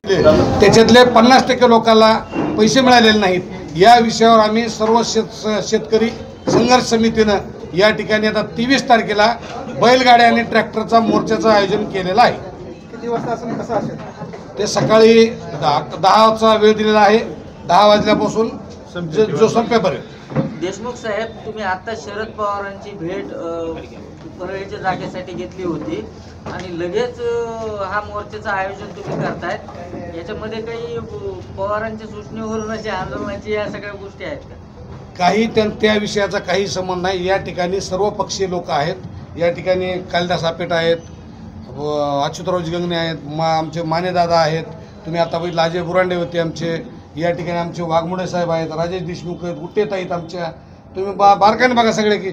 त्याच्यातले 50% लोकांना पैसे मिळालेले नाहीत। या विषयावर आम्ही सर्व शेतकरी संघर्ष समितीनं या ठिकाणी आता 23 तारखेला बैलगाड्या आणि ट्रॅक्टरचा मोर्चाचं आयोजन केलेलं आहे। किती वाजता असेल, कसं असेल? ते सकाळी 10चा वेळ दिलेला आहे। 10 वाजल्यापासून जो संपेपर्यंत। देशमुख साहेब, तुम्ही आता शरद पवारांची भेट परळीच्या जागेसाठी घेतली होती आणि लगेच हा मोर्चाचं आयोजन तुम्ही करतायत, याच्यामध्ये काही पवारांच्या सूचनेवरून अशी आंदोलनाची या सगळ्या गोष्टी आहेत का? काही त्या विषयाचा काही संबंध नाही। या ठिकाणी सर्व पक्षीय लोक आहेत। या ठिकाणी कालिदास आपेट आहेत, अच्युतरावजी गंगणे आहेत, आमचे मानेदादा आहेत, तुम्ही आता बघितलं अजय बुरांडे होते आमचे, या ठिकाणी आमचे वाघमोडे साहेब आहेत, राजेश देशमुख आहेत, गुट्टेत आहेत आमच्या, तुम्ही बारकाईने बघा सगळे की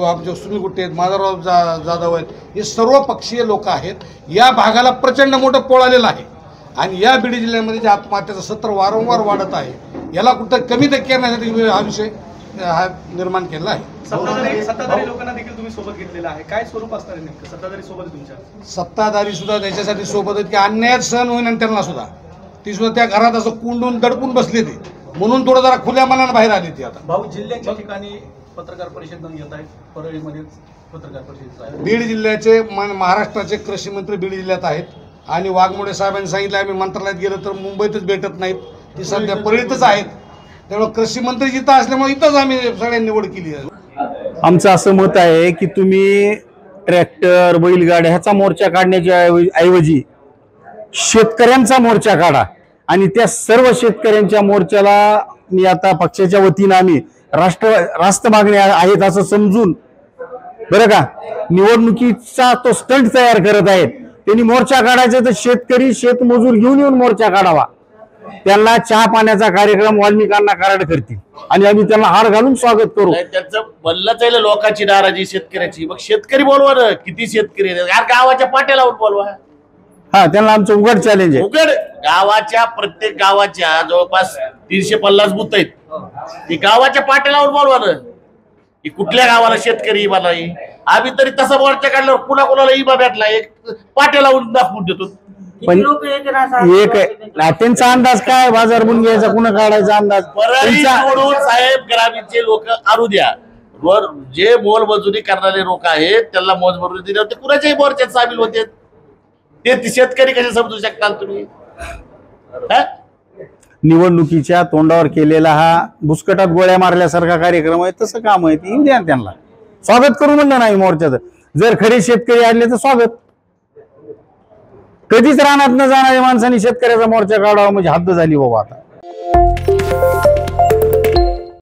आमचे सुनील गुट्टे आहेत, माधवराव जाधव आहेत, हे सर्व पक्षीय लोक आहेत। या भागाला प्रचंड मोठं पोळ आलेलं आहे आणि या बीड जिल्ह्यामध्ये जे आत्महत्याचं सत्र वारंवार वाढत आहे, याला कुठं कमी करण्यासाठी हा विषय निर्माण केला आहे। सत्ताधारी लोकांना देखील तुम्ही सोबत घेतलेला आहे, काय स्वरूप असणार आहे नेमकं सत्ताधारी सोबत तुमच्या? सत्ताधारी सुद्धा त्याच्यासाठी सोबत आहेत की अन्याय सहन होईन आणि त्यांना सुद्धा ती सुद्धा त्या घरात असं कुंडून दडपून बसले ते, म्हणून थोडं जरा खुल्या मनानं बाहेर आली ती। आता भाऊ, जिल्ह्याच्या ठिकाणी पत्रकार परिषद घेत आहेत, परळीमध्ये पत्रकार परिषद बीड जिल्ह्याचे महाराष्ट्राचे कृषी मंत्री बीड जिल्ह्यात आहेत आणि वाघमोडे साहेबांनी सांगितलं आम्ही मंत्रालयात गेलो तर मुंबईतच भेटत नाहीत, ती सध्या परळीतच आहेत, त्यामुळे कृषी मंत्री जिथं असल्यामुळे इथंच आम्ही सगळ्यांनी निवड केली आहे। आमचं असं मत आहे की तुम्ही ट्रॅक्टर बैलगाड्या ह्याचा मोर्चा काढण्याच्या ऐवजी शेतकऱ्यांचा मोर्चा काढा आणि त्या सर्व शेतकऱ्यांच्या मोर्चाला मी आता पक्षाच्या वतीनं आम्ही रास्त मागण्या आहेत असं समजून बरं का, निवडणुकीचा तो स्टंट तयार करत आहेत। त्यांनी मोर्चा काढायचा तर शेतकरी शेतमजूर घेऊन येऊन मोर्चा काढावा, त्यांना चहा पाण्याचा कार्यक्रम वाल्मिकांना कराड करतील आणि आम्ही त्यांना हार घालून स्वागत करू। त्यांचं बोललं जाईल लोकांची नाराजी शेतकऱ्याची, मग शेतकरी बोलवा ना, किती शेतकरी यार गावाच्या पाट्याला बोलवा। हा, त्यांना आमचं उघड चॅलेंज आहे। उघड गावाच्या प्रत्येक गावाच्या जवळपास 350 बूथ आहेत, ती गावाच्या पाट्याला बोलवा ना की कुठल्या गावाला शेतकरी इबा नाही। आम्ही तरी तसा मोर्चा काढल्यावर पुन्हा कोणाला इबा भेटला एक पाट्याला दाखवून देतो। पण एक त्यांचा अंदाज काय, बाजार बुन घ्यायचा कुणा काढायचा अंदाज? परळी सोडून साहेब ग्रामीणचे लोक आणू द्या, जे मोलमजुरी करणारे लोक आहेत त्यांना मोलमजुरी दिली होते, कुणाच्याही मोर्चात सामील होते, ते शेतकरी कसे समजू शकताल तुम्ही? निवडणुकीच्या तोंडावर केलेला हा बुसकटात गोळ्या मारल्यासारखा कार्यक्रम आहे, तसं काम आहे, येऊ द्या त्यांना, स्वागत करू म्हणलं नाही मोर्चाचं। जर खरे शेतकरी आले तर स्वागत, कधीच रानात न जाणाऱ्या माणसांनी शेतकऱ्याचा मोर्चा काढावा म्हणजे हद्द झाली बाबा आता।